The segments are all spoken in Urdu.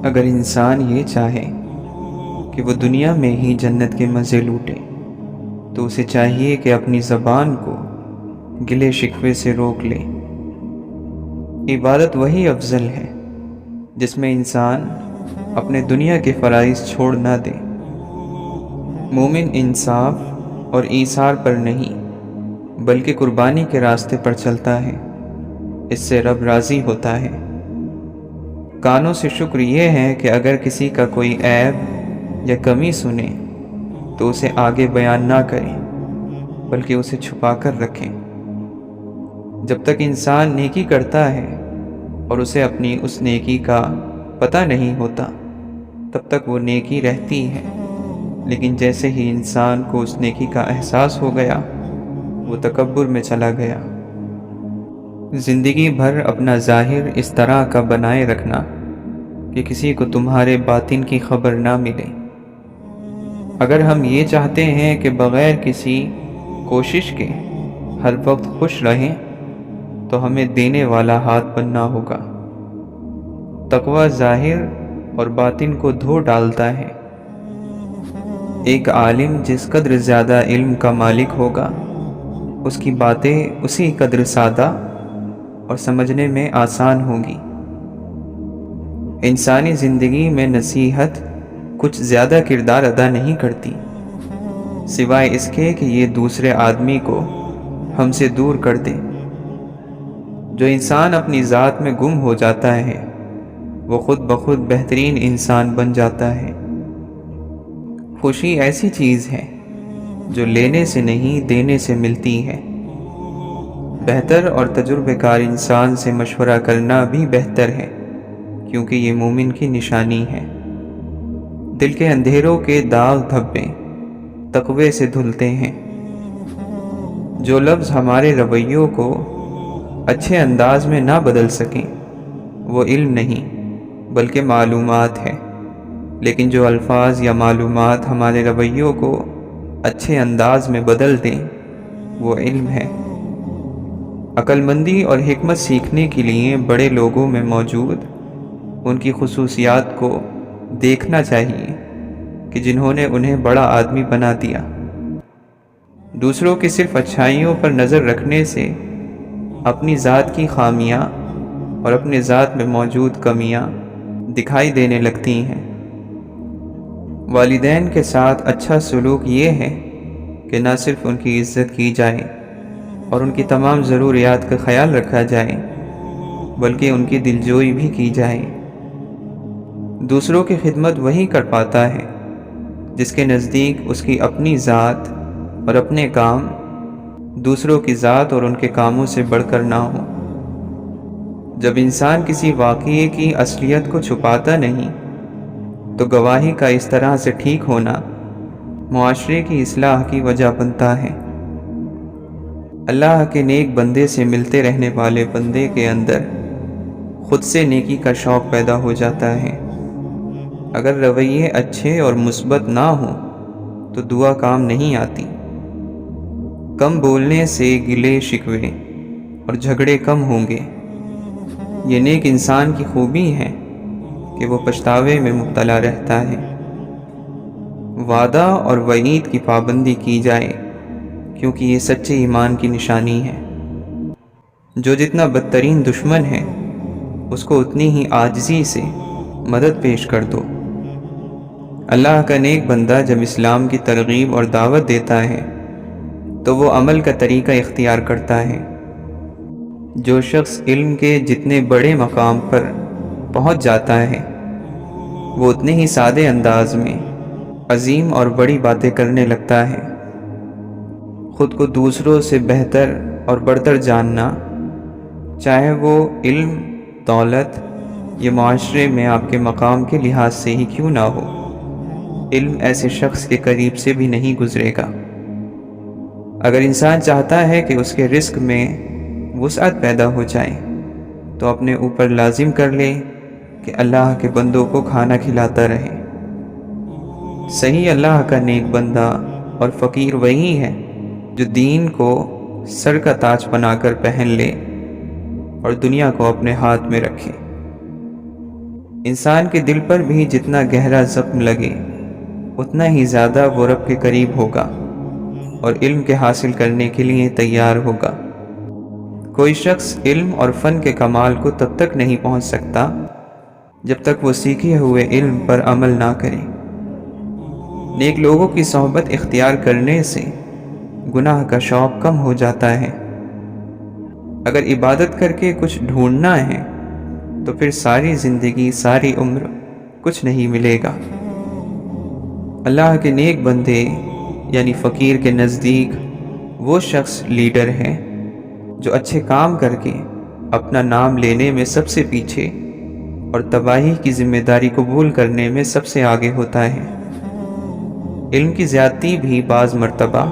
اگر انسان یہ چاہے کہ وہ دنیا میں ہی جنت کے مزے لوٹے تو اسے چاہیے کہ اپنی زبان کو گلے شکوے سے روک لے۔ عبادت وہی افضل ہے جس میں انسان اپنے دنیا کے فرائض چھوڑ نہ دے۔ مومن انصاف اور ایثار پر نہیں بلکہ قربانی کے راستے پر چلتا ہے، اس سے رب راضی ہوتا ہے۔ کانوں سے شکر یہ ہے کہ اگر کسی کا کوئی عیب یا کمی سنے تو اسے آگے بیان نہ کریں بلکہ اسے چھپا کر رکھیں۔ جب تک انسان نیکی کرتا ہے اور اسے اپنی اس نیکی کا پتہ نہیں ہوتا تب تک وہ نیکی رہتی ہے، لیکن جیسے ہی انسان کو اس نیکی کا احساس ہو گیا وہ تکبر میں چلا گیا۔ زندگی بھر اپنا ظاہر اس طرح کا بنائے رکھنا کہ کسی کو تمہارے باطن کی خبر نہ ملے۔ اگر ہم یہ چاہتے ہیں کہ بغیر کسی کوشش کے ہر وقت خوش رہیں تو ہمیں دینے والا ہاتھ بننا ہوگا۔ تقوی ظاہر اور باطن کو دھو ڈالتا ہے۔ ایک عالم جس قدر زیادہ علم کا مالک ہوگا اس کی باتیں اسی قدر سادہ اور سمجھنے میں آسان ہوگی۔ انسانی زندگی میں نصیحت کچھ زیادہ کردار ادا نہیں کرتی سوائے اس کے کہ یہ دوسرے آدمی کو ہم سے دور کر دے۔ جو انسان اپنی ذات میں گم ہو جاتا ہے وہ خود بخود بہترین انسان بن جاتا ہے۔ خوشی ایسی چیز ہے جو لینے سے نہیں دینے سے ملتی ہے۔ بہتر اور تجربہ کار انسان سے مشورہ کرنا بھی بہتر ہے کیونکہ یہ مومن کی نشانی ہے۔ دل کے اندھیروں کے داغ دھبے تقوی سے دھلتے ہیں۔ جو لفظ ہمارے رویوں کو اچھے انداز میں نہ بدل سکیں وہ علم نہیں بلکہ معلومات ہے، لیکن جو الفاظ یا معلومات ہمارے رویوں کو اچھے انداز میں بدل دیں وہ علم ہے۔ عقل مندی اور حکمت سیکھنے کے لیے بڑے لوگوں میں موجود ان کی خصوصیات کو دیکھنا چاہیے کہ جنہوں نے انہیں بڑا آدمی بنا دیا۔ دوسروں کی صرف اچھائیوں پر نظر رکھنے سے اپنی ذات کی خامیاں اور اپنے ذات میں موجود کمیاں دکھائی دینے لگتی ہیں۔ والدین کے ساتھ اچھا سلوک یہ ہے کہ نہ صرف ان کی عزت کی جائے اور ان کی تمام ضروریات کا خیال رکھا جائے بلکہ ان کی دلجوئی بھی کی جائے۔ دوسروں کی خدمت وہی کر پاتا ہے جس کے نزدیک اس کی اپنی ذات اور اپنے کام دوسروں کی ذات اور ان کے کاموں سے بڑھ کر نہ ہو۔ جب انسان کسی واقعے کی اصلیت کو چھپاتا نہیں تو گواہی کا اس طرح سے ٹھیک ہونا معاشرے کی اصلاح کی وجہ بنتا ہے۔ اللہ کے نیک بندے سے ملتے رہنے والے بندے کے اندر خود سے نیکی کا شوق پیدا ہو جاتا ہے۔ اگر رویے اچھے اور مثبت نہ ہوں تو دعا کام نہیں آتی۔ کم بولنے سے گلے شکوے اور جھگڑے کم ہوں گے۔ یہ نیک انسان کی خوبی ہے کہ وہ پچھتاوے میں مبتلا رہتا ہے۔ وعدہ اور وعید کی پابندی کی جائے کیونکہ یہ سچے ایمان کی نشانی ہے۔ جو جتنا بدترین دشمن ہے اس کو اتنی ہی عاجزی سے مدد پیش کر دو۔ اللہ کا نیک بندہ جب اسلام کی ترغیب اور دعوت دیتا ہے تو وہ عمل کا طریقہ اختیار کرتا ہے۔ جو شخص علم کے جتنے بڑے مقام پر پہنچ جاتا ہے وہ اتنے ہی سادے انداز میں عظیم اور بڑی باتیں کرنے لگتا ہے۔ خود کو دوسروں سے بہتر اور برتر جاننا، چاہے وہ علم، دولت یا معاشرے میں آپ کے مقام کے لحاظ سے ہی کیوں نہ ہو، علم ایسے شخص کے قریب سے بھی نہیں گزرے گا۔ اگر انسان چاہتا ہے کہ اس کے رزق میں وسعت پیدا ہو جائے تو اپنے اوپر لازم کر لے کہ اللہ کے بندوں کو کھانا کھلاتا رہے۔ صحیح اللہ کا نیک بندہ اور فقیر وہی ہے جو دین کو سر کا تاج بنا کر پہن لے اور دنیا کو اپنے ہاتھ میں رکھے۔ انسان کے دل پر بھی جتنا گہرا زخم لگے اتنا ہی زیادہ وہ رب کے قریب ہوگا اور علم کے حاصل کرنے کے لیے تیار ہوگا۔ کوئی شخص علم اور فن کے کمال کو تب تک نہیں پہنچ سکتا جب تک وہ سیکھے ہوئے علم پر عمل نہ کرے۔ نیک لوگوں کی صحبت اختیار کرنے سے گناہ کا شوق کم ہو جاتا ہے۔ اگر عبادت کر کے کچھ ڈھونڈنا ہے تو پھر ساری زندگی ساری عمر کچھ نہیں ملے گا۔ اللہ کے نیک بندے یعنی فقیر کے نزدیک وہ شخص لیڈر ہے جو اچھے کام کر کے اپنا نام لینے میں سب سے پیچھے اور تباہی کی ذمہ داری قبول کرنے میں سب سے آگے ہوتا ہے۔ علم کی زیادتی بھی بعض مرتبہ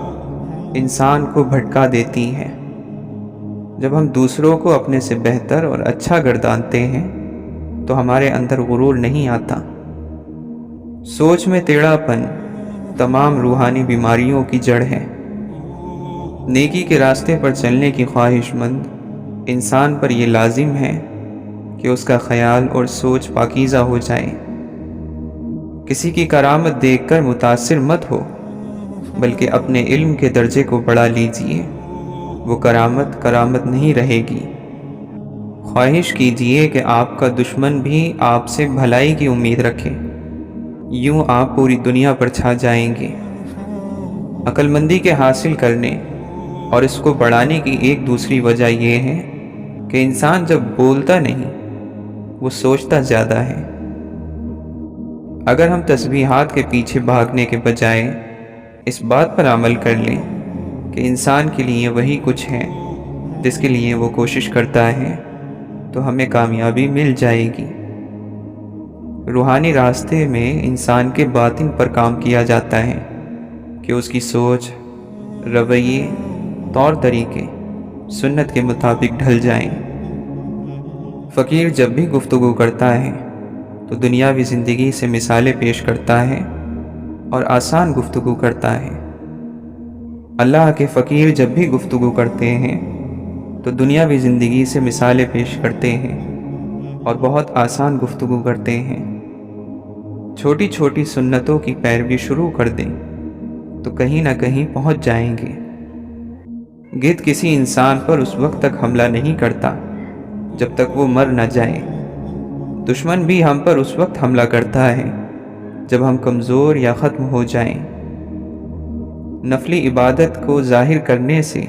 انسان کو بھٹکا دیتی ہے۔ جب ہم دوسروں کو اپنے سے بہتر اور اچھا گردانتے ہیں تو ہمارے اندر غرور نہیں آتا۔ سوچ میں ٹیڑھا پن تمام روحانی بیماریوں کی جڑ ہے۔ نیکی کے راستے پر چلنے کی خواہش مند انسان پر یہ لازم ہے کہ اس کا خیال اور سوچ پاکیزہ ہو جائے۔ کسی کی کرامت دیکھ کر متاثر مت ہو بلکہ اپنے علم کے درجے کو بڑھا لیجئے، وہ کرامت نہیں رہے گی۔ خواہش کیجئے کہ آپ کا دشمن بھی آپ سے بھلائی کی امید رکھے، یوں آپ پوری دنیا پر چھا جائیں گے۔ عقل مندی کے حاصل کرنے اور اس کو بڑھانے کی ایک دوسری وجہ یہ ہے کہ انسان جب بولتا نہیں وہ سوچتا زیادہ ہے۔ اگر ہم تسبیحات کے پیچھے بھاگنے کے بجائے اس بات پر عمل کر لیں کہ انسان کے لیے وہی کچھ ہے جس کے لیے وہ کوشش کرتا ہے تو ہمیں کامیابی مل جائے گی۔ روحانی راستے میں انسان کے باطن پر کام کیا جاتا ہے کہ اس کی سوچ، رویے، طور طریقے سنت کے مطابق ڈھل جائیں۔ فقیر جب بھی گفتگو کرتا ہے تو دنیاوی زندگی سے مثالیں پیش کرتا ہے اور آسان گفتگو کرتا ہے۔ اللہ کے فقیر جب بھی گفتگو کرتے ہیں تو دنیاوی زندگی سے مثالیں پیش کرتے ہیں اور بہت آسان گفتگو کرتے ہیں۔ چھوٹی چھوٹی سنتوں کی پیروی شروع کر دیں تو کہیں نہ کہیں پہنچ جائیں گے۔ گدھ کسی انسان پر اس وقت تک حملہ نہیں کرتا جب تک وہ مر نہ جائے۔ دشمن بھی ہم پر اس وقت حملہ کرتا ہے جب ہم کمزور یا ختم ہو جائیں۔ نفلی عبادت کو ظاہر کرنے سے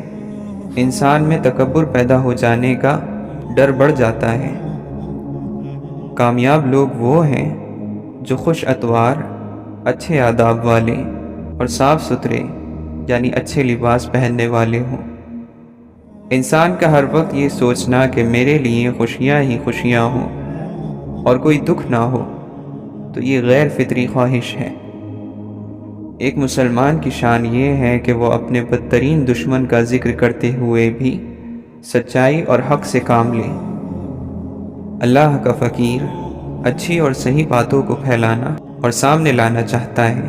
انسان میں تکبر پیدا ہو جانے کا ڈر بڑھ جاتا ہے۔ کامیاب لوگ وہ ہیں جو خوش اطوار، اچھے آداب والے اور صاف ستھرے یعنی اچھے لباس پہننے والے ہوں۔ انسان کا ہر وقت یہ سوچنا کہ میرے لیے خوشیاں ہی خوشیاں ہوں اور کوئی دکھ نہ ہو تو یہ غیر فطری خواہش ہے۔ ایک مسلمان کی شان یہ ہے کہ وہ اپنے بدترین دشمن کا ذکر کرتے ہوئے بھی سچائی اور حق سے کام لے۔ اللہ کا فقیر اچھی اور صحیح باتوں کو پھیلانا اور سامنے لانا چاہتا ہے،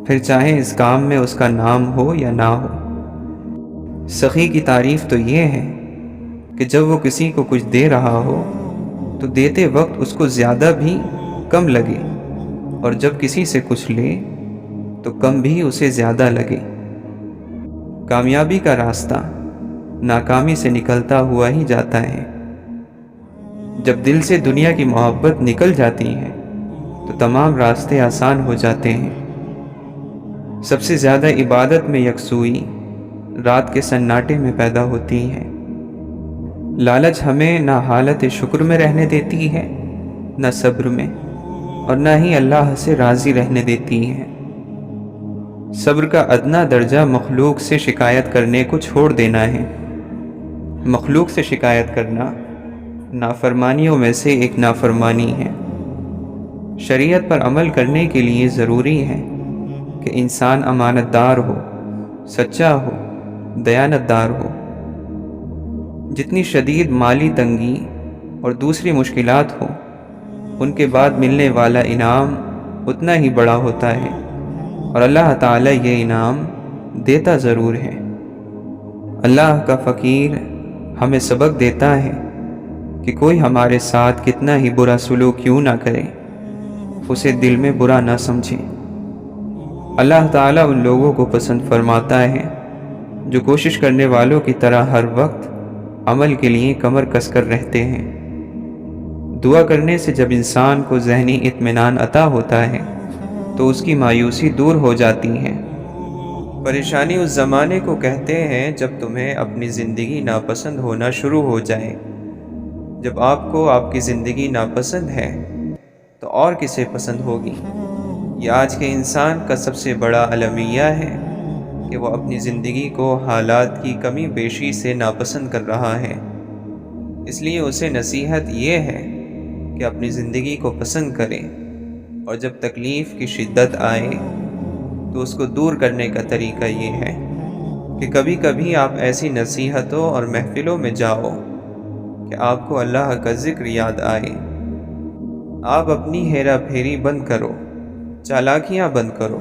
پھر چاہے اس کام میں اس کا نام ہو یا نہ ہو۔ سخی کی تعریف تو یہ ہے کہ جب وہ کسی کو کچھ دے رہا ہو تو دیتے وقت اس کو زیادہ بھی کم لگے، اور جب کسی سے کچھ لے تو کم بھی اسے زیادہ لگے۔ کامیابی کا راستہ ناکامی سے نکلتا ہوا ہی جاتا ہے۔ جب دل سے دنیا کی محبت نکل جاتی ہے تو تمام راستے آسان ہو جاتے ہیں۔ سب سے زیادہ عبادت میں یکسوئی رات کے سناٹے میں پیدا ہوتی ہے۔ لالچ ہمیں نہ حالت شکر میں رہنے دیتی ہے، نہ صبر میں، اور نہ ہی اللہ سے راضی رہنے دیتی ہے۔ صبر کا ادنا درجہ مخلوق سے شکایت کرنے کو چھوڑ دینا ہے۔ مخلوق سے شکایت کرنا نافرمانیوں میں سے ایک نافرمانی ہے۔ شریعت پر عمل کرنے کے لیے ضروری ہے کہ انسان امانت دار ہو، سچا ہو، دیانت دار ہو۔ جتنی شدید مالی تنگی اور دوسری مشکلات ہوں، ان کے بعد ملنے والا انعام اتنا ہی بڑا ہوتا ہے، اور اللہ تعالیٰ یہ انعام دیتا ضرور ہے۔ اللہ کا فقیر ہمیں سبق دیتا ہے کہ کوئی ہمارے ساتھ کتنا ہی برا سلوک کیوں نہ کرے، اسے دل میں برا نہ سمجھیں۔ اللہ تعالیٰ ان لوگوں کو پسند فرماتا ہے جو کوشش کرنے والوں کی طرح ہر وقت عمل کے لیے کمر کس کر رہتے ہیں۔ دعا کرنے سے جب انسان کو ذہنی اطمینان عطا ہوتا ہے تو اس کی مایوسی دور ہو جاتی ہے۔ پریشانی اس زمانے کو کہتے ہیں جب تمہیں اپنی زندگی ناپسند ہونا شروع ہو جائے۔ جب آپ کو آپ کی زندگی ناپسند ہے تو اور کسے پسند ہوگی؟ یہ آج کے انسان کا سب سے بڑا المیہ ہے کہ وہ اپنی زندگی کو حالات کی کمی بیشی سے ناپسند کر رہا ہے۔ اس لیے اسے نصیحت یہ ہے کہ اپنی زندگی کو پسند کرے، اور جب تکلیف کی شدت آئے تو اس کو دور کرنے کا طریقہ یہ ہے کہ کبھی کبھی آپ ایسی نصیحتوں اور محفلوں میں جاؤ کہ آپ کو اللہ کا ذکر یاد آئے۔ آپ اپنی ہیرا پھیری بند کرو، چالاکیاں بند کرو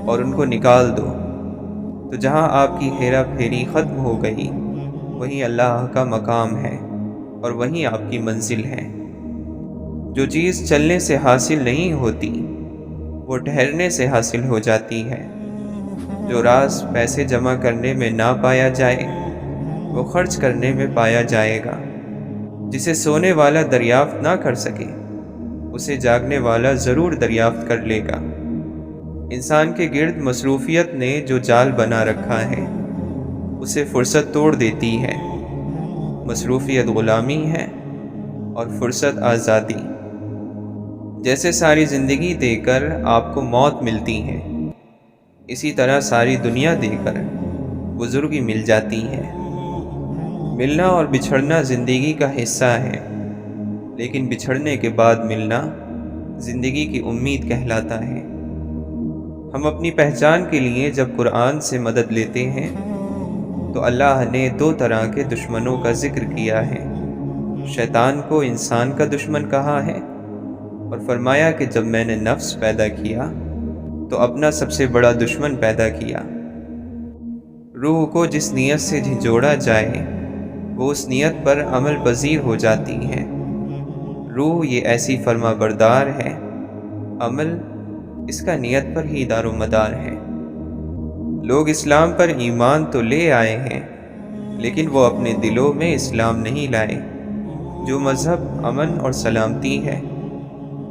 اور ان کو نکال دو، تو جہاں آپ کی ہیرا پھیری ختم ہو گئی وہیں اللہ کا مقام ہے اور وہیں آپ کی منزل ہے۔ جو چیز چلنے سے حاصل نہیں ہوتی وہ ٹھہرنے سے حاصل ہو جاتی ہے۔ جو راز پیسے جمع کرنے میں نہ پایا جائے وہ خرچ کرنے میں پایا جائے گا۔ جسے سونے والا دریافت نہ کر سکے اسے جاگنے والا ضرور دریافت کر لے گا۔ انسان کے گرد مصروفیت نے جو جال بنا رکھا ہے اسے فرصت توڑ دیتی ہے۔ مصروفیت غلامی ہے اور فرصت آزادی۔ جیسے ساری زندگی دے کر آپ کو موت ملتی ہے، اسی طرح ساری دنیا دے کر بزرگی مل جاتی ہے۔ ملنا اور بچھڑنا زندگی کا حصہ ہے، لیکن بچھڑنے کے بعد ملنا زندگی کی امید کہلاتا ہے۔ ہم اپنی پہچان کے لیے جب قرآن سے مدد لیتے ہیں تو اللہ نے 2 طرح کے دشمنوں کا ذکر کیا ہے۔ شیطان کو انسان کا دشمن کہا ہے اور فرمایا کہ جب میں نے نفس پیدا کیا تو اپنا سب سے بڑا دشمن پیدا کیا۔ روح کو جس نیت سے جھنجھوڑا جائے وہ اس نیت پر عمل پذیر ہو جاتی ہے۔ روح یہ ایسی فرما بردار ہے، عمل اس کا نیت پر ہی دار و مدار ہے۔ لوگ اسلام پر ایمان تو لے آئے ہیں لیکن وہ اپنے دلوں میں اسلام نہیں لائے۔ جو مذہب امن اور سلامتی ہے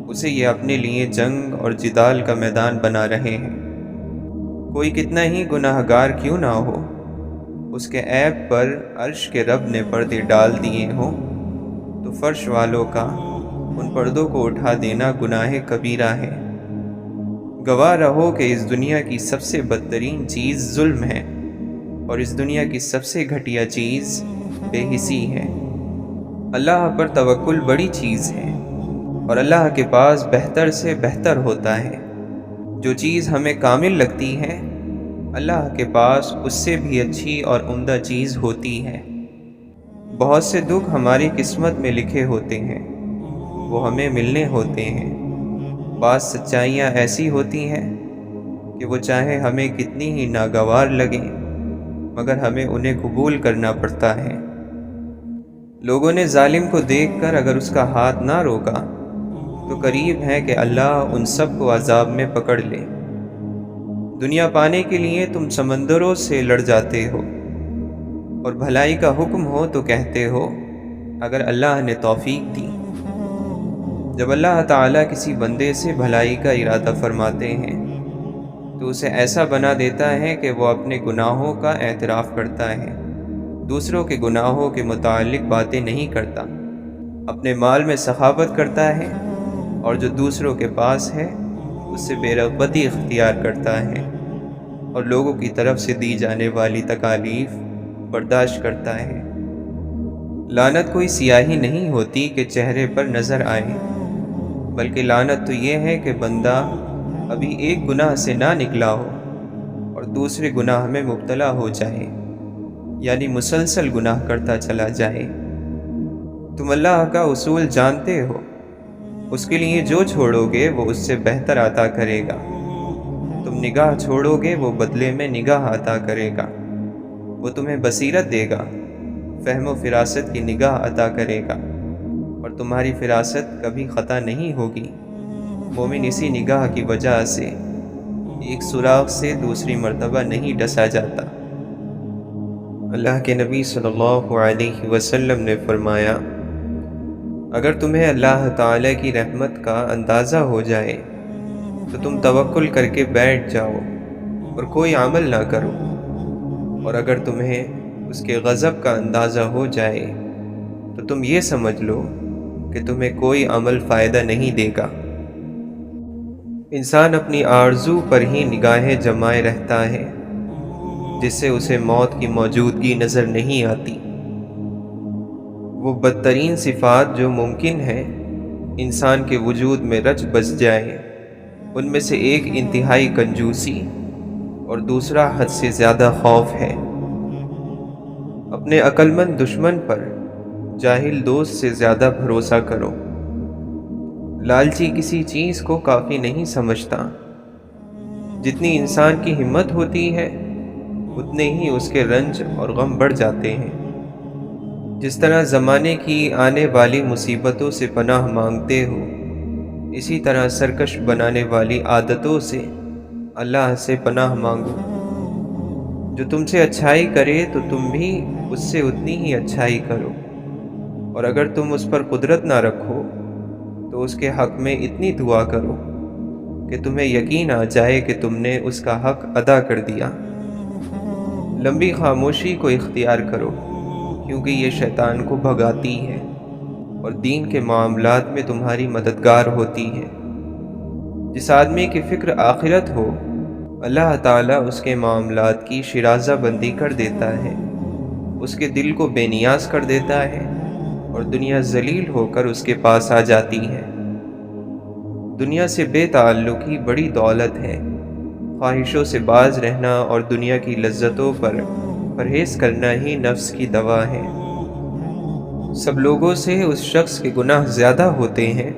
اسے یہ اپنے لیے جنگ اور جدال کا میدان بنا رہے ہیں۔ کوئی کتنا ہی گناہ گار کیوں نہ ہو، اس کے عیب پر عرش کے رب نے پردے ڈال دیے ہوں تو فرش والوں کا ان پردوں کو اٹھا دینا گناہ کبیرہ ہے۔ گواہ رہو کہ اس دنیا کی سب سے بدترین چیز ظلم ہے اور اس دنیا کی سب سے گھٹیا چیز بے حسی ہے۔ اللہ پر توکل بڑی چیز ہے اور اللہ کے پاس بہتر سے بہتر ہوتا ہے۔ جو چیز ہمیں کامل لگتی ہے اللہ کے پاس اس سے بھی اچھی اور عمدہ چیز ہوتی ہے۔ بہت سے دکھ ہماری قسمت میں لکھے ہوتے ہیں، وہ ہمیں ملنے ہوتے ہیں۔ بعض سچائیاں ایسی ہوتی ہیں کہ وہ چاہے ہمیں کتنی ہی ناگوار لگیں مگر ہمیں انہیں قبول کرنا پڑتا ہے۔ لوگوں نے ظالم کو دیکھ کر اگر اس کا ہاتھ نہ روکا تو قریب ہے کہ اللہ ان سب کو عذاب میں پکڑ لے۔ دنیا پانے کے لیے تم سمندروں سے لڑ جاتے ہو اور بھلائی کا حکم ہو تو کہتے ہو اگر اللہ نے توفیق دی۔ جب اللہ تعالیٰ کسی بندے سے بھلائی کا ارادہ فرماتے ہیں تو اسے ایسا بنا دیتا ہے کہ وہ اپنے گناہوں کا اعتراف کرتا ہے، دوسروں کے گناہوں کے متعلق باتیں نہیں کرتا، اپنے مال میں سخاوت کرتا ہے اور جو دوسروں کے پاس ہے اس سے بے رغبتی اختیار کرتا ہے اور لوگوں کی طرف سے دی جانے والی تکالیف برداشت کرتا ہے۔ لعنت کوئی سیاہی نہیں ہوتی کہ چہرے پر نظر آئے، بلکہ لعنت تو یہ ہے کہ بندہ ابھی ایک گناہ سے نہ نکلا ہو اور دوسرے گناہ میں مبتلا ہو جائے، یعنی مسلسل گناہ کرتا چلا جائے۔ تم اللہ کا اصول جانتے ہو، اس کے لیے جو چھوڑو گے وہ اس سے بہتر عطا کرے گا۔ تم نگاہ چھوڑو گے وہ بدلے میں نگاہ عطا کرے گا۔ وہ تمہیں بصیرت دے گا، فہم و فراست کی نگاہ عطا کرے گا۔ اور تمہاری فراست کبھی خطا نہیں ہوگی۔ مومن اسی نگاہ کی وجہ سے ایک سوراخ سے دوسری مرتبہ نہیں ڈسا جاتا۔ اللہ کے نبی صلی اللہ علیہ وسلم نے فرمایا، اگر تمہیں اللہ تعالیٰ کی رحمت کا اندازہ ہو جائے تو تم توکل کر کے بیٹھ جاؤ اور کوئی عمل نہ کرو، اور اگر تمہیں اس کے غضب کا اندازہ ہو جائے تو تم یہ سمجھ لو کہ تمہیں کوئی عمل فائدہ نہیں دے گا۔ انسان اپنی آرزو پر ہی نگاہیں جمائے رہتا ہے، جس سے اسے موت کی موجودگی نظر نہیں آتی۔ وہ بدترین صفات جو ممکن ہے انسان کے وجود میں رچ بس جائیں، ان میں سے ایک انتہائی کنجوسی اور دوسرا حد سے زیادہ خوف ہے۔ اپنے عقل مند دشمن پر جاہل دوست سے زیادہ بھروسہ کرو۔ لالچی کسی چیز کو کافی نہیں سمجھتا۔ جتنی انسان کی ہمت ہوتی ہے اتنے ہی اس کے رنج اور غم بڑھ جاتے ہیں۔ جس طرح زمانے کی آنے والی مصیبتوں سے پناہ مانگتے ہو، اسی طرح سرکش بنانے والی عادتوں سے اللہ سے پناہ مانگو۔ جو تم سے اچھائی کرے تو تم بھی اس سے اتنی ہی اچھائی کرو، اور اگر تم اس پر قدرت نہ رکھو تو اس کے حق میں اتنی دعا کرو کہ تمہیں یقین آ جائے کہ تم نے اس کا حق ادا کر دیا۔ لمبی خاموشی کو اختیار کرو، کیونکہ یہ شیطان کو بھگاتی ہے اور دین کے معاملات میں تمہاری مددگار ہوتی ہے۔ جس آدمی کی فکر آخرت ہو، اللہ تعالیٰ اس کے معاملات کی شرازہ بندی کر دیتا ہے، اس کے دل کو بے نیاز کر دیتا ہے اور دنیا ذلیل ہو کر اس کے پاس آ جاتی ہے۔ دنیا سے بے تعلقی بڑی دولت ہے۔ خواہشوں سے باز رہنا اور دنیا کی لذتوں پر پرہیز کرنا ہی نفس کی دوا ہے۔ سب لوگوں سے اس شخص کے گناہ زیادہ ہوتے ہیں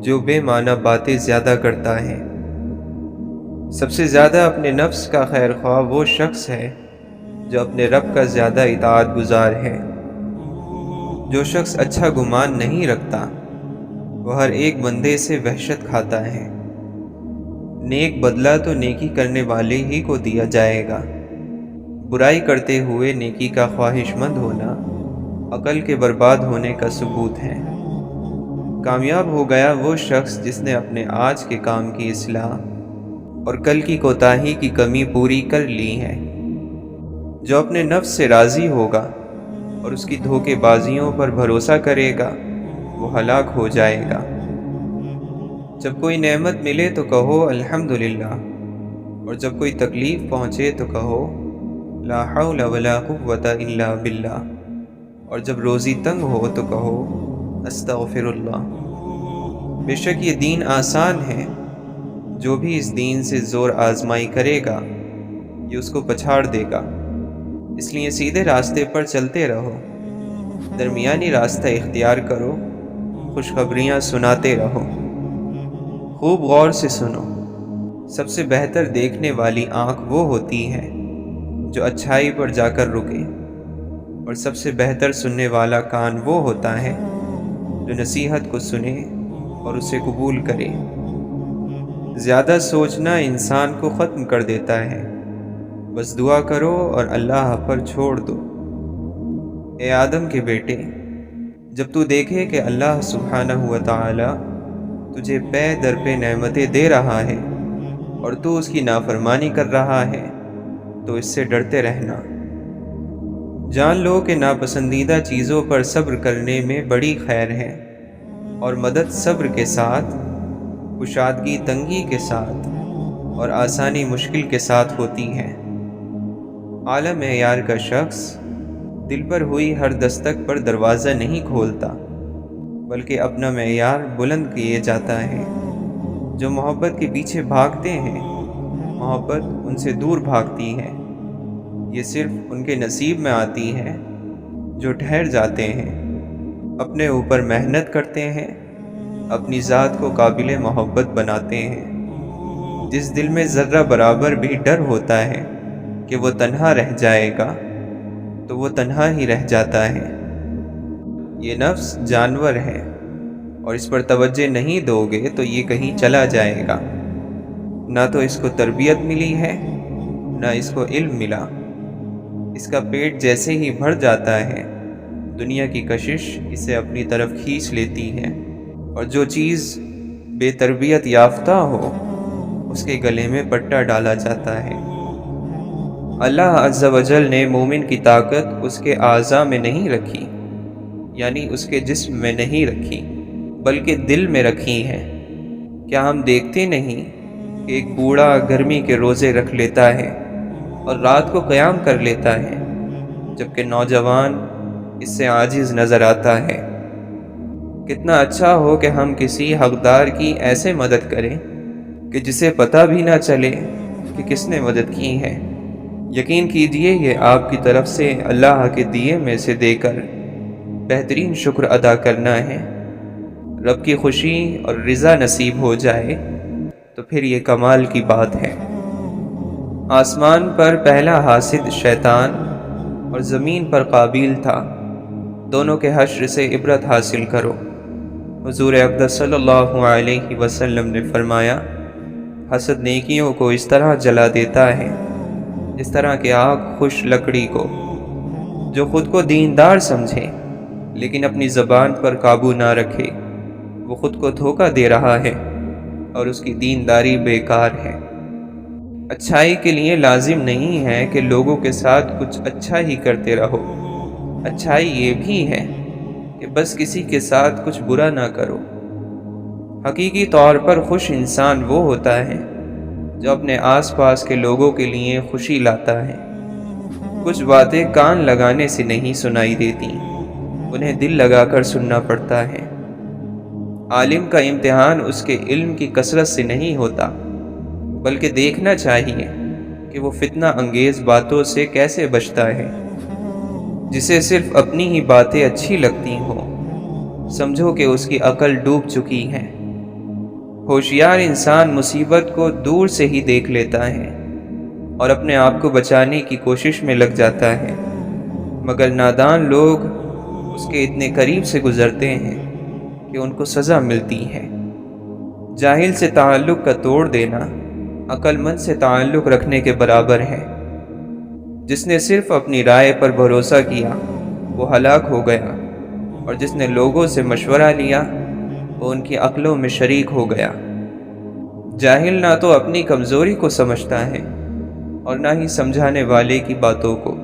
جو بے معنی باتیں زیادہ کرتا ہے۔ سب سے زیادہ اپنے نفس کا خیر خواہ وہ شخص ہے جو اپنے رب کا زیادہ اطاعت گزار ہے۔ جو شخص اچھا گمان نہیں رکھتا وہ ہر ایک بندے سے وحشت کھاتا ہے۔ نیک بدلہ تو نیکی کرنے والے ہی کو دیا جائے گا۔ برائی کرتے ہوئے نیکی کا خواہش مند ہونا عقل کے برباد ہونے کا ثبوت ہے۔ کامیاب ہو گیا وہ شخص جس نے اپنے آج کے کام کی اصلاح اور کل کی کوتاہی کی کمی پوری کر لی ہے۔ جو اپنے نفس سے راضی ہوگا اور اس کی دھوکے بازیوں پر بھروسہ کرے گا وہ ہلاک ہو جائے گا۔ جب کوئی نعمت ملے تو کہو الحمدللہ، اور جب کوئی تکلیف پہنچے تو کہو لا حول ولا قوت الا باللہ، اور جب روزی تنگ ہو تو کہو استغفر اللہ۔ بے شک یہ دین آسان ہے، جو بھی اس دین سے زور آزمائی کرے گا یہ اس کو پچھاڑ دے گا۔ اس لیے سیدھے راستے پر چلتے رہو، درمیانی راستہ اختیار کرو، خوشخبریاں سناتے رہو۔ خوب غور سے سنو، سب سے بہتر دیکھنے والی آنکھ وہ ہوتی ہے جو اچھائی پر جا کر رکے، اور سب سے بہتر سننے والا کان وہ ہوتا ہے جو نصیحت کو سنے اور اسے قبول کرے۔ زیادہ سوچنا انسان کو ختم کر دیتا ہے، بس دعا کرو اور اللہ پر چھوڑ دو۔ اے آدم کے بیٹے، جب تو دیکھے کہ اللہ سبحانہ و تعالی تجھے پے در پہ نعمتیں دے رہا ہے اور تو اس کی نافرمانی کر رہا ہے تو اس سے ڈرتے رہنا۔ جان لو کہ ناپسندیدہ چیزوں پر صبر کرنے میں بڑی خیر ہے، اور مدد صبر کے ساتھ، کشادگی تنگی کے ساتھ، اور آسانی مشکل کے ساتھ ہوتی ہے۔ اعلیٰ معیار کا شخص دل پر ہوئی ہر دستک پر دروازہ نہیں کھولتا، بلکہ اپنا معیار بلند کیے جاتا ہے۔ جو محبت کے پیچھے بھاگتے ہیں محبت ان سے دور بھاگتی ہے۔ یہ صرف ان کے نصیب میں آتی ہے جو ٹھہر جاتے ہیں، اپنے اوپر محنت کرتے ہیں، اپنی ذات کو قابل محبت بناتے ہیں۔ جس دل میں ذرہ برابر بھی ڈر ہوتا ہے کہ وہ تنہا رہ جائے گا تو وہ تنہا ہی رہ جاتا ہے۔ یہ نفس جانور ہے اور اس پر توجہ نہیں دو گے تو یہ کہیں چلا جائے گا۔ نہ تو اس کو تربیت ملی ہے نہ اس کو علم ملا۔ اس کا پیٹ جیسے ہی بھر جاتا ہے دنیا کی کشش اسے اپنی طرف کھینچ لیتی ہے، اور جو چیز بے تربیت یافتہ ہو اس کے گلے میں پٹا ڈالا جاتا ہے۔ اللہ عز و جل نے مومن کی طاقت اس کے اعضاء میں نہیں رکھی، یعنی اس کے جسم میں نہیں رکھی، بلکہ دل میں رکھی ہے۔ کیا ہم دیکھتے نہیں کہ ایک بوڑھا گرمی کے روزے رکھ لیتا ہے اور رات کو قیام کر لیتا ہے، جبکہ نوجوان اس سے عاجز نظر آتا ہے؟ کتنا اچھا ہو کہ ہم کسی حقدار کی ایسے مدد کریں کہ جسے پتہ بھی نہ چلے کہ کس نے مدد کی ہے۔ یقین کیجئے یہ آپ کی طرف سے اللہ کے دیے میں سے دے کر بہترین شکر ادا کرنا ہے۔ رب کی خوشی اور رضا نصیب ہو جائے تو پھر یہ کمال کی بات ہے۔ آسمان پر پہلا حاسد شیطان اور زمین پر قابیل تھا، دونوں کے حشر سے عبرت حاصل کرو۔ حضور اقدس صلی اللہ علیہ وسلم نے فرمایا، حسد نیکیوں کو اس طرح جلا دیتا ہے جس طرح کہ آگ خوش لکڑی کو۔ جو خود کو دیندار سمجھے لیکن اپنی زبان پر قابو نہ رکھے وہ خود کو دھوکہ دے رہا ہے اور اس کی دینداری بیکار ہے۔ اچھائی کے لیے لازم نہیں ہے کہ لوگوں کے ساتھ کچھ اچھا ہی کرتے رہو، اچھائی یہ بھی ہے کہ بس کسی کے ساتھ کچھ برا نہ کرو۔ حقیقی طور پر خوش انسان وہ ہوتا ہے جو اپنے آس پاس کے لوگوں کے لیے خوشی لاتا ہے۔ کچھ باتیں کان لگانے سے نہیں سنائی دیتی، انہیں دل لگا کر سننا پڑتا ہے۔ عالم کا امتحان اس کے علم کی کثرت سے نہیں ہوتا، بلکہ دیکھنا چاہیے کہ وہ فتنہ انگیز باتوں سے کیسے بچتا ہے۔ جسے صرف اپنی ہی باتیں اچھی لگتی ہوں سمجھو کہ اس کی عقل ڈوب چکی ہے۔ ہوشیار انسان مصیبت کو دور سے ہی دیکھ لیتا ہے اور اپنے آپ کو بچانے کی کوشش میں لگ جاتا ہے، مگر نادان لوگ اس کے اتنے قریب سے گزرتے ہیں کہ ان کو سزا ملتی ہے۔ جاہل سے تعلق کا توڑ دینا عقل مند سے تعلق رکھنے کے برابر ہے۔ جس نے صرف اپنی رائے پر بھروسہ کیا وہ ہلاک ہو گیا، اور جس نے لوگوں سے مشورہ لیا وہ ان کی عقلوں میں شریک ہو گیا۔ جاہل نہ تو اپنی کمزوری کو سمجھتا ہے اور نہ ہی سمجھانے والے کی باتوں کو۔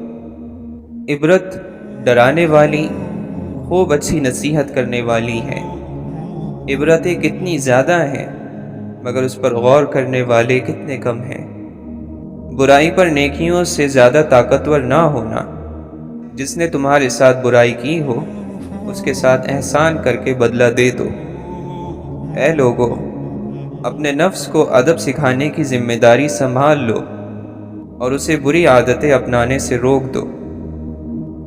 عبرت ڈرانے والی خوب اچھی نصیحت کرنے والی ہے۔ عبرتیں کتنی زیادہ ہیں مگر اس پر غور کرنے والے کتنے کم ہیں۔ برائی پر نیکیوں سے زیادہ طاقتور نہ ہونا۔ جس نے تمہارے ساتھ برائی کی ہو اس کے ساتھ احسان کر کے بدلہ دے دو۔ اے لوگو، اپنے نفس کو ادب سکھانے کی ذمہ داری سنبھال لو اور اسے بری عادتیں اپنانے سے روک دو۔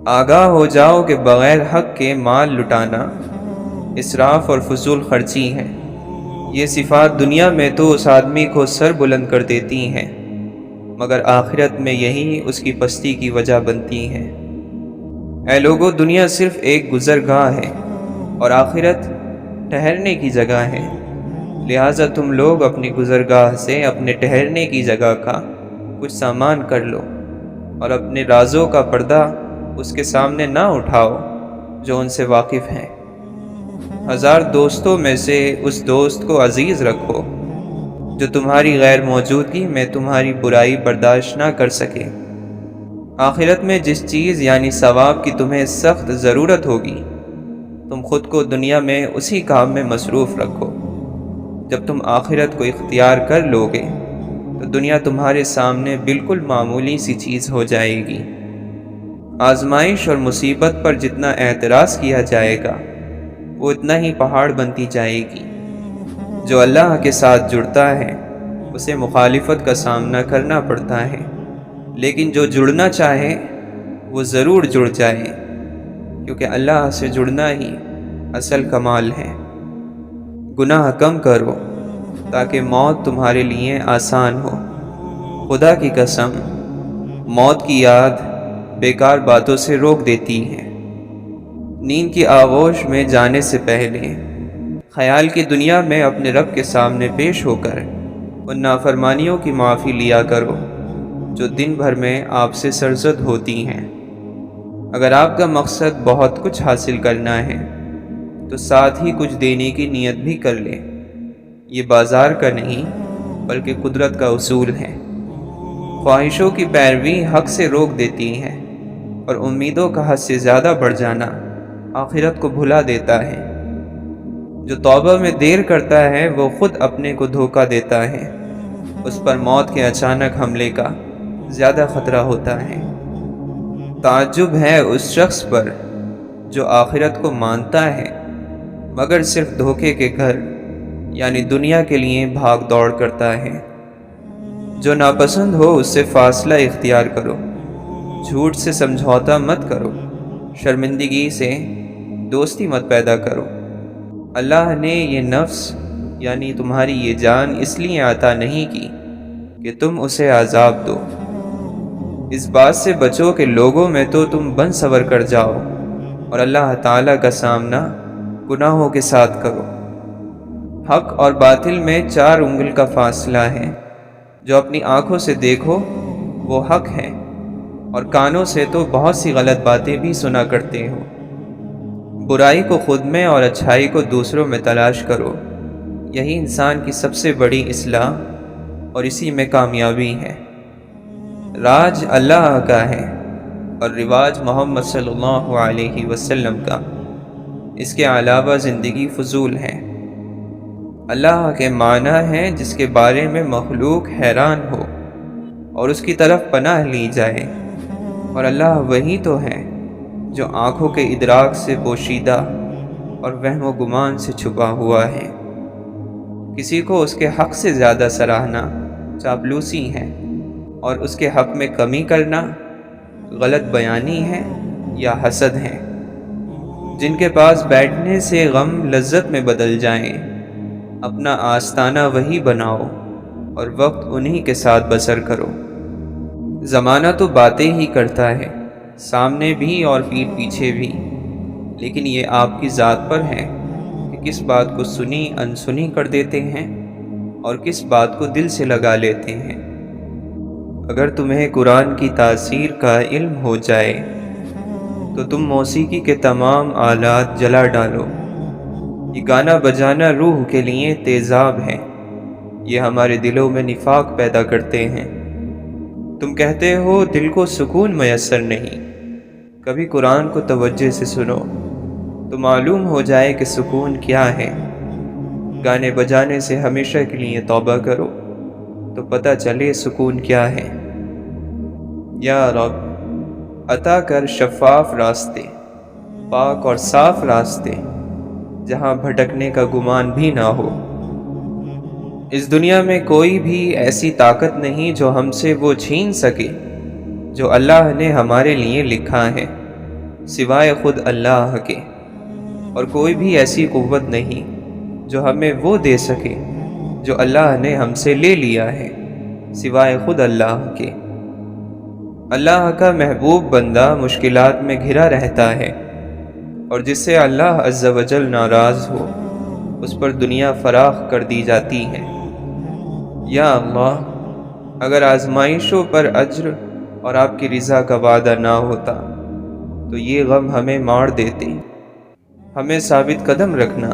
آگاہ ہو جاؤ کہ بغیر حق کے مال لٹانا اسراف اور فضول خرچی ہے۔ یہ صفات دنیا میں تو اس آدمی کو سر بلند کر دیتی ہیں، مگر آخرت میں یہی اس کی پستی کی وجہ بنتی ہیں۔ اے لوگو، دنیا صرف ایک گزرگاہ ہے اور آخرت ٹھہرنے کی جگہ ہے، لہٰذا تم لوگ اپنی گزرگاہ سے اپنے ٹھہرنے کی جگہ کا کچھ سامان کر لو اور اپنے رازوں کا پردہ اس کے سامنے نہ اٹھاؤ جو ان سے واقف ہیں۔ 1000 دوستوں میں سے اس دوست کو عزیز رکھو جو تمہاری غیر موجودگی میں تمہاری برائی برداشت نہ کر سکے۔ آخرت میں جس چیز یعنی ثواب کی تمہیں سخت ضرورت ہوگی تم خود کو دنیا میں اسی کام میں مصروف رکھو۔ جب تم آخرت کو اختیار کر لو گے تو دنیا تمہارے سامنے بالکل معمولی سی چیز ہو جائے گی۔ آزمائش اور مصیبت پر جتنا اعتراض کیا جائے گا وہ اتنا ہی پہاڑ بنتی جائے گی۔ جو اللہ کے ساتھ جڑتا ہے اسے مخالفت کا سامنا کرنا پڑتا ہے، لیکن جو جڑنا چاہے وہ ضرور جڑ جائے، کیونکہ اللہ سے جڑنا ہی اصل کمال ہے۔ گناہ کم کرو تاکہ موت تمہارے لیے آسان ہو۔ خدا کی قسم، موت کی یاد بیکار باتوں سے روک دیتی ہے۔ نیند کی آغوش میں جانے سے پہلے خیال کی دنیا میں اپنے رب کے سامنے پیش ہو کر ان نافرمانیوں کی معافی لیا کرو جو دن بھر میں آپ سے سرزد ہوتی ہیں۔ اگر آپ کا مقصد بہت کچھ حاصل کرنا ہے تو ساتھ ہی کچھ دینے کی نیت بھی کر لیں۔ یہ بازار کا نہیں بلکہ قدرت کا اصول ہے۔ خواہشوں کی پیروی حق سے روک دیتی ہے اور امیدوں کا حد سے زیادہ بڑھ جانا آخرت کو بھلا دیتا ہے۔ جو توبہ میں دیر کرتا ہے وہ خود اپنے کو دھوکہ دیتا ہے، اس پر موت کے اچانک حملے کا زیادہ خطرہ ہوتا ہے۔ تعجب ہے اس شخص پر جو آخرت کو مانتا ہے مگر صرف دھوکے کے گھر یعنی دنیا کے لیے بھاگ دوڑ کرتا ہے۔ جو ناپسند ہو اس سے فاصلہ اختیار کرو، جھوٹ سے سمجھوتا مت کرو، شرمندگی سے دوستی مت پیدا کرو۔ اللہ نے یہ نفس یعنی تمہاری یہ جان اس لیے عطا نہیں کی کہ تم اسے عذاب دو۔ اس بات سے بچو کہ لوگوں میں تو تم بن سور کر جاؤ اور اللہ تعالیٰ کا سامنا گناہوں کے ساتھ کرو۔ حق اور باطل میں 4 انگل کا فاصلہ ہے۔ جو اپنی آنکھوں سے دیکھو وہ حق ہے اور کانوں سے تو بہت سی غلط باتیں بھی سنا کرتے ہو۔ برائی کو خود میں اور اچھائی کو دوسروں میں تلاش کرو، یہی انسان کی سب سے بڑی اصلاح اور اسی میں کامیابی ہے۔ راج اللہ کا ہے اور رواج محمد صلی اللہ علیہ وسلم کا، اس کے علاوہ زندگی فضول ہے۔ اللہ کے معنی ہے جس کے بارے میں مخلوق حیران ہو اور اس کی طرف پناہ لی جائے، اور اللہ وہی تو ہے جو آنکھوں کے ادراک سے پوشیدہ اور وہم و گمان سے چھپا ہوا ہے۔ کسی کو اس کے حق سے زیادہ سراہنا چاپلوسی ہے اور اس کے حق میں کمی کرنا غلط بیانی ہے یا حسد ہے۔ جن کے پاس بیٹھنے سے غم لذت میں بدل جائیں، اپنا آستانہ وہی بناؤ اور وقت انہی کے ساتھ بسر کرو۔ زمانہ تو باتیں ہی کرتا ہے، سامنے بھی اور پیٹھ پیچھے بھی، لیکن یہ آپ کی ذات پر ہے کہ کس بات کو سنی انسنی کر دیتے ہیں اور کس بات کو دل سے لگا لیتے ہیں۔ اگر تمہیں قرآن کی تاثیر کا علم ہو جائے تو تم موسیقی کے تمام آلات جلا ڈالو۔ یہ گانا بجانا روح کے لیے تیزاب ہے، یہ ہمارے دلوں میں نفاق پیدا کرتے ہیں۔ تم کہتے ہو دل کو سکون میسر نہیں، کبھی قرآن کو توجہ سے سنو تو معلوم ہو جائے کہ سکون کیا ہے۔ گانے بجانے سے ہمیشہ کے لیے توبہ کرو تو پتہ چلے سکون کیا ہے۔ یا رب عطا کر شفاف راستے، پاک اور صاف راستے، جہاں بھٹکنے کا گمان بھی نہ ہو۔ اس دنیا میں کوئی بھی ایسی طاقت نہیں جو ہم سے وہ چھین سکے جو اللہ نے ہمارے لیے لکھا ہے، سوائے خود اللہ کے، اور کوئی بھی ایسی قوت نہیں جو ہمیں وہ دے سکے جو اللہ نے ہم سے لے لیا ہے، سوائے خود اللہ کے۔ اللہ کا محبوب بندہ مشکلات میں گھرا رہتا ہے، اور جس سے اللہ عز و جل ناراض ہو اس پر دنیا فراخ کر دی جاتی ہے۔ یا اللہ، اگر آزمائشوں پر اجر اور آپ کی رضا کا وعدہ نہ ہوتا تو یہ غم ہمیں مار دیتے۔ ہمیں ثابت قدم رکھنا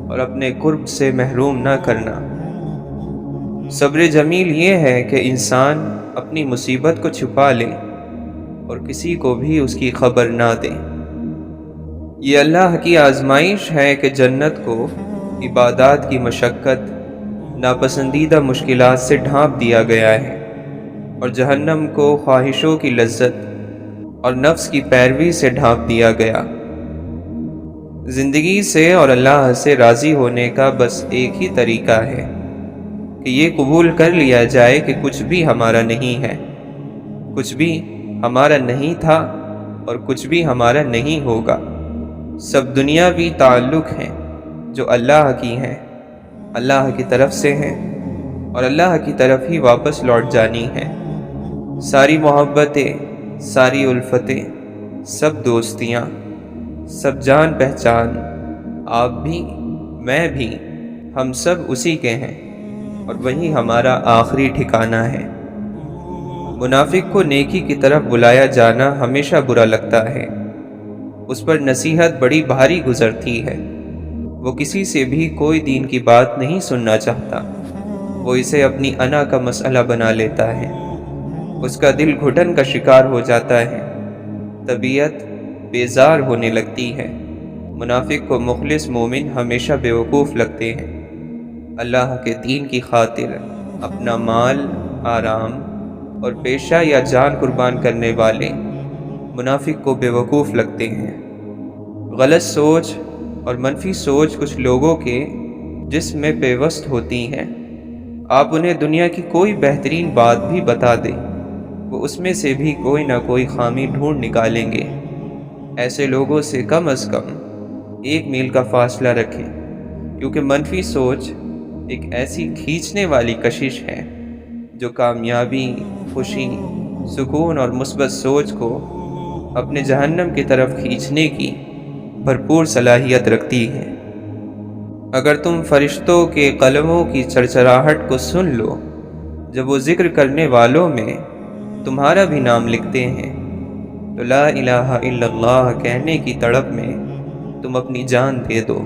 اور اپنے قرب سے محروم نہ کرنا۔ صبر جمیل یہ ہے کہ انسان اپنی مصیبت کو چھپا لے اور کسی کو بھی اس کی خبر نہ دے۔ یہ اللہ کی آزمائش ہے کہ جنت کو عبادات کی مشقت، ناپسندیدہ مشکلات سے ڈھانپ دیا گیا ہے، اور جہنم کو خواہشوں کی لذت اور نفس کی پیروی سے ڈھانپ دیا گیا۔ زندگی سے اور اللہ سے راضی ہونے کا بس ایک ہی طریقہ ہے کہ یہ قبول کر لیا جائے کہ کچھ بھی ہمارا نہیں ہے، کچھ بھی ہمارا نہیں تھا اور کچھ بھی ہمارا نہیں ہوگا۔ سب دنیاوی تعلق ہیں جو اللہ کی ہیں، اللہ کی طرف سے ہیں اور اللہ کی طرف ہی واپس لوٹ جانی ہیں۔ ساری محبتیں، ساری الفتیں، سب دوستیاں، سب جان پہچان، آپ بھی میں بھی، ہم سب اسی کے ہیں اور وہی ہمارا آخری ٹھکانہ ہے۔ منافق کو نیکی کی طرف بلایا جانا ہمیشہ برا لگتا ہے، اس پر نصیحت بڑی بھاری گزرتی ہے، وہ کسی سے بھی کوئی دین کی بات نہیں سننا چاہتا، وہ اسے اپنی انا کا مسئلہ بنا لیتا ہے، اس کا دل گھٹن کا شکار ہو جاتا ہے، طبیعت بیزار ہونے لگتی ہے۔ منافق کو مخلص مومن ہمیشہ بیوقوف لگتے ہیں۔ اللہ کے دین کی خاطر اپنا مال، آرام اور پیشہ یا جان قربان کرنے والے منافق کو بیوقوف لگتے ہیں۔ غلط سوچ اور منفی سوچ کچھ لوگوں کے جسم میں پیوست ہوتی ہیں۔ آپ انہیں دنیا کی کوئی بہترین بات بھی بتا دیں، وہ اس میں سے بھی کوئی نہ کوئی خامی ڈھونڈ نکالیں گے۔ ایسے لوگوں سے کم از کم 1 میل کا فاصلہ رکھیں، کیونکہ منفی سوچ ایک ایسی کھینچنے والی کشش ہے جو کامیابی، خوشی، سکون اور مثبت سوچ کو اپنے جہنم کی طرف کھینچنے کی بھرپور صلاحیت رکھتی ہے۔ اگر تم فرشتوں کے قلموں کی چرچراہٹ کو سن لو جب وہ ذکر کرنے والوں میں تمہارا بھی نام لکھتے ہیں، تو لا الہ الا اللہ کہنے کی تڑپ میں تم اپنی جان دے دو۔